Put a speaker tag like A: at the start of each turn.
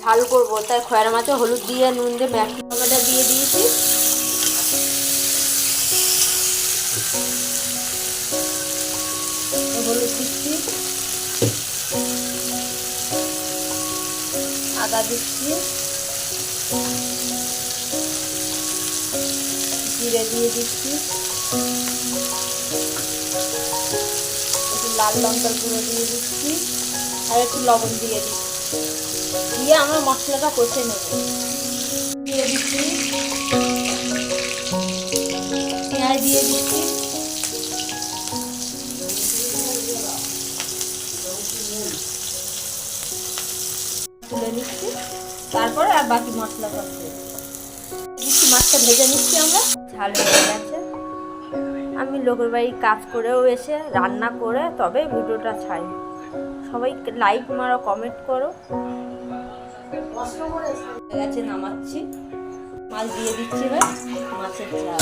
A: ঝাল করবো, তাই খয়রা মাছে হলুদ দিয়ে নুন দিয়ে টমেটো দিয়ে দিয়েছি। হলুদ দিচ্ছি, আদা দিচ্ছি, জিরে দিয়ে দিচ্ছি, একটু লাল লঙ্কার গুঁড়ো দিয়ে দিচ্ছি, আর একটু লবণ দিয়ে দিচ্ছি। দিয়ে আমরা মশলাটা কষে নেব। দিয়ে দিচ্ছি পেঁয়াজ, দিয়ে দিচ্ছি তুলে নিচ্ছি। তারপরে আর বাকি মশলাটা দিচ্ছি, মাছটা ভেজে নিচ্ছি আমরা। ঝাল হয়ে গেছে। আমি লোকের বাড়ি কাজ করেও এসে রান্না করে তবে ভিডিওটা ছাই। সবাই লাইক মারো, কমেন্ট করো। গেছে নামাচ্ছি, মাছ দিয়ে দিচ্ছি এবার মাছের ঝাল।